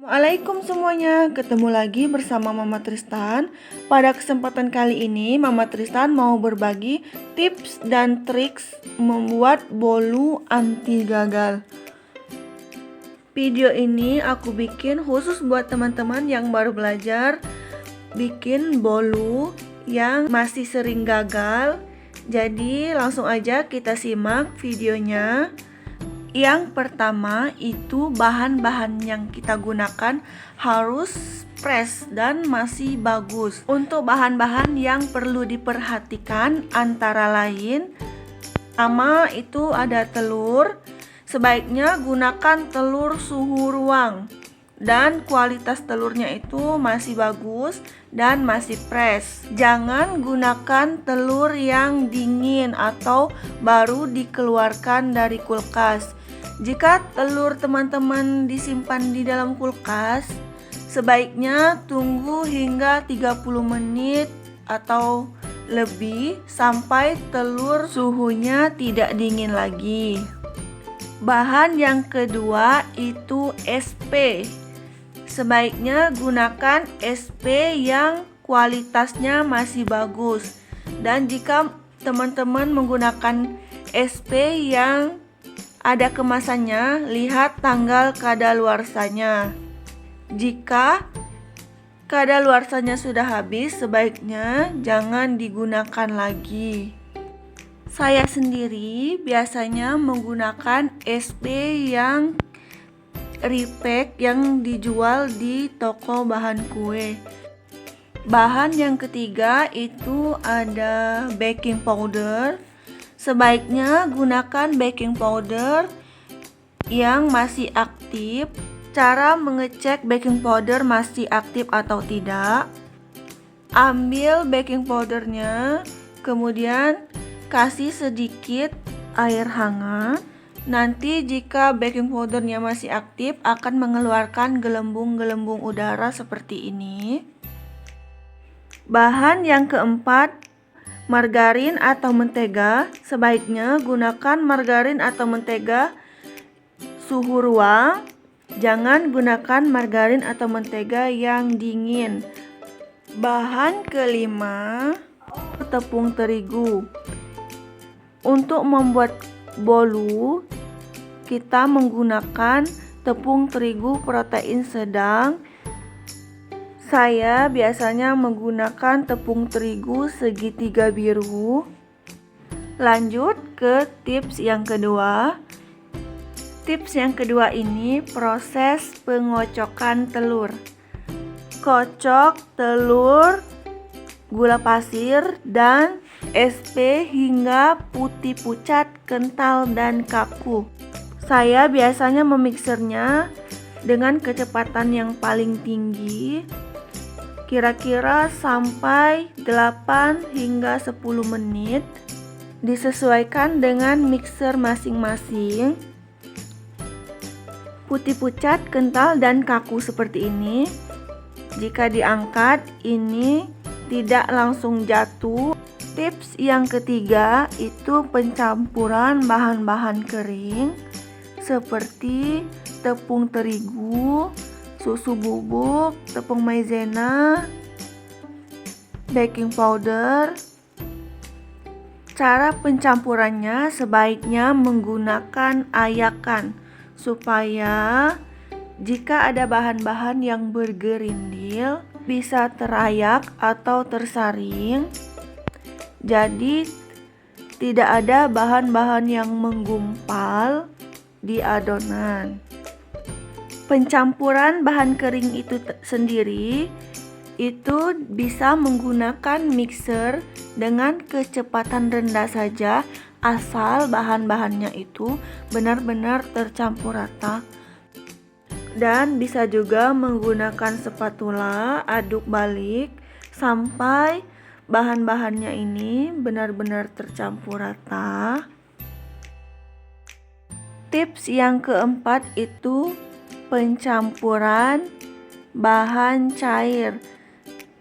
Assalamualaikum semuanya, ketemu lagi bersama Mama Tristan. Pada kesempatan kali ini Mama Tristan mau berbagi tips dan triks membuat bolu anti gagal. Video ini aku bikin khusus buat teman-teman yang baru belajar bikin bolu yang masih sering gagal. Jadi langsung aja kita simak videonya. Yang pertama itu bahan-bahan yang kita gunakan harus fresh dan masih bagus. Untuk bahan-bahan yang perlu diperhatikan antara lain, pertama itu ada telur. Sebaiknya gunakan telur suhu ruang dan kualitas telurnya itu masih bagus dan masih fresh. Jangan gunakan telur yang dingin atau baru dikeluarkan dari kulkas. Jika telur teman-teman disimpan di dalam kulkas, sebaiknya tunggu hingga 30 menit atau lebih sampai telur suhunya tidak dingin lagi. Bahan yang kedua itu SP. Sebaiknya gunakan SP yang kualitasnya masih bagus. Dan jika teman-teman menggunakan SP yang ada kemasannya, lihat tanggal kadaluarsanya. Jika kadaluarsanya sudah habis, sebaiknya jangan digunakan lagi. Saya sendiri biasanya menggunakan SP yang repack yang dijual di toko bahan kue. Bahan yang ketiga itu ada baking powder. Sebaiknya gunakan baking powder yang masih aktif. Cara mengecek baking powder masih aktif atau tidak: ambil baking powdernya, kemudian kasih sedikit air hangat. Nanti jika baking powdernya masih aktif akan mengeluarkan gelembung-gelembung udara seperti ini. Bahan yang keempat, margarin atau mentega. Sebaiknya gunakan margarin atau mentega suhu ruang. Jangan gunakan margarin atau mentega yang dingin. Bahan kelima, tepung terigu. Untuk membuat bolu, kita menggunakan tepung terigu protein sedang. Saya biasanya menggunakan tepung terigu segitiga biru. Lanjut ke tips yang kedua. Tips yang kedua ini proses pengocokan telur. Kocok telur, gula pasir, dan SP hingga putih pucat, kental, dan kaku. Saya biasanya memiksernya dengan kecepatan yang paling tinggi, kira-kira sampai 8 hingga 10 menit, disesuaikan dengan mixer masing-masing. Putih pucat, kental, dan kaku seperti ini. Jika diangkat, ini tidak langsung jatuh. Tips yang ketiga itu pencampuran bahan-bahan kering seperti tepung terigu, susu bubuk, tepung maizena, baking powder. Cara pencampurannya sebaiknya menggunakan ayakan supaya jika ada bahan-bahan yang bergerindil bisa terayak atau tersaring. Jadi tidak ada bahan-bahan yang menggumpal di adonan. Pencampuran bahan kering itu sendiri itu bisa menggunakan mixer dengan kecepatan rendah saja, asal bahan-bahannya itu benar-benar tercampur rata. Dan bisa juga menggunakan spatula aduk balik sampai bahan-bahannya ini benar-benar tercampur rata. Tips yang keempat itu pencampuran bahan cair.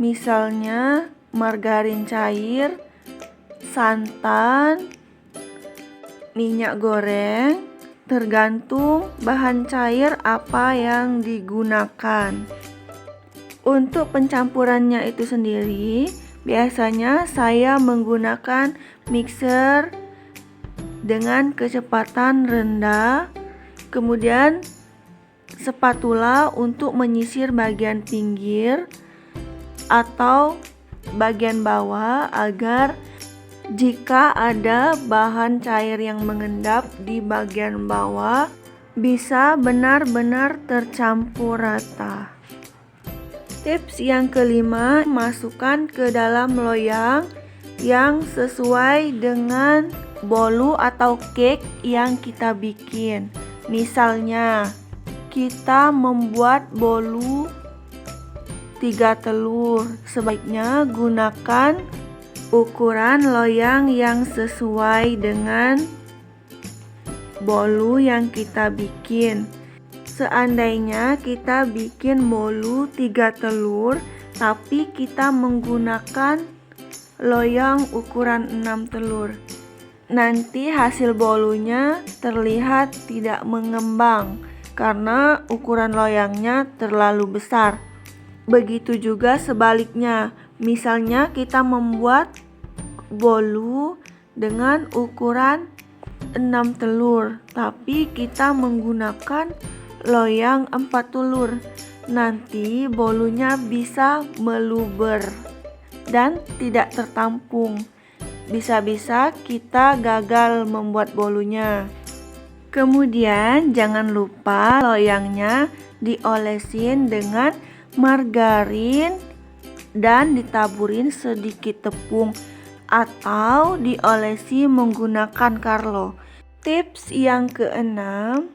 Misalnya margarin cair, santan, minyak goreng, tergantung bahan cair apa yang digunakan. Untuk pencampurannya itu sendiri, biasanya saya menggunakan mixer dengan kecepatan rendah, kemudian spatula untuk menyisir bagian pinggir atau bagian bawah agar jika ada bahan cair yang mengendap di bagian bawah bisa benar-benar tercampur rata. Tips yang kelima, masukkan ke dalam loyang yang sesuai dengan bolu atau cake yang kita bikin. Misalnya, kita membuat bolu 3 telur. Sebaiknya gunakan ukuran loyang yang sesuai dengan bolu yang kita bikin. Seandainya kita bikin bolu 3 telur, tapi kita menggunakan loyang ukuran 6 telur. Nanti hasil bolunya terlihat tidak mengembang karena ukuran loyangnya terlalu besar. Begitu juga sebaliknya, misalnya kita membuat bolu dengan ukuran 6 telur, tapi kita menggunakan loyang 4 telur. Nanti bolunya bisa meluber dan tidak tertampung. Bisa-bisa kita gagal membuat bolunya. Kemudian jangan lupa loyangnya diolesin dengan margarin dan ditaburin sedikit tepung atau diolesi menggunakan Carlo. Tips yang keenam,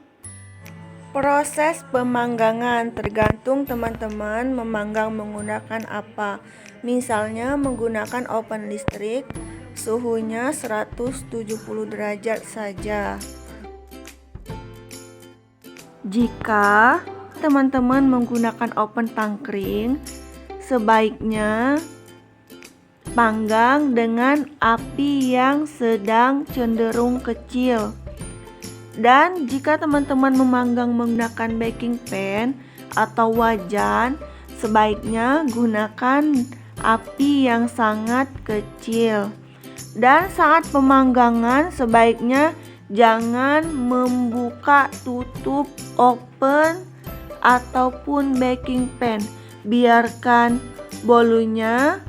proses pemanggangan tergantung teman-teman memanggang menggunakan apa. Misalnya menggunakan oven listrik, suhunya 170 derajat saja. Jika teman-teman menggunakan oven tangkring, sebaiknya panggang dengan api yang sedang cenderung kecil. Dan jika teman-teman memanggang menggunakan baking pan atau wajan, sebaiknya gunakan api yang sangat kecil. Dan saat pemanggangan sebaiknya jangan membuka tutup oven ataupun baking pan. Biarkan bolunya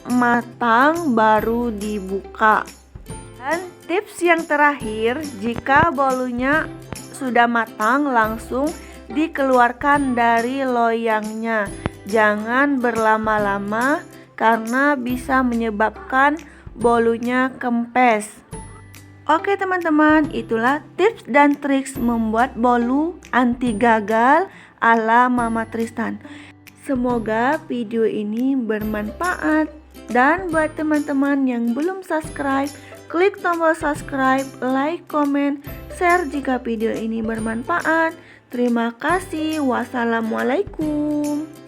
matang baru dibuka. Dan tips yang terakhir, jika bolunya sudah matang langsung dikeluarkan dari loyangnya. Jangan berlama-lama karena bisa menyebabkan bolunya kempes. Oke teman-teman, itulah tips dan triks membuat bolu anti gagal ala Mama Tristan. Semoga video ini bermanfaat. Dan buat teman-teman yang belum subscribe, klik tombol subscribe, like, komen, share jika video ini bermanfaat. Terima kasih. Wassalamualaikum.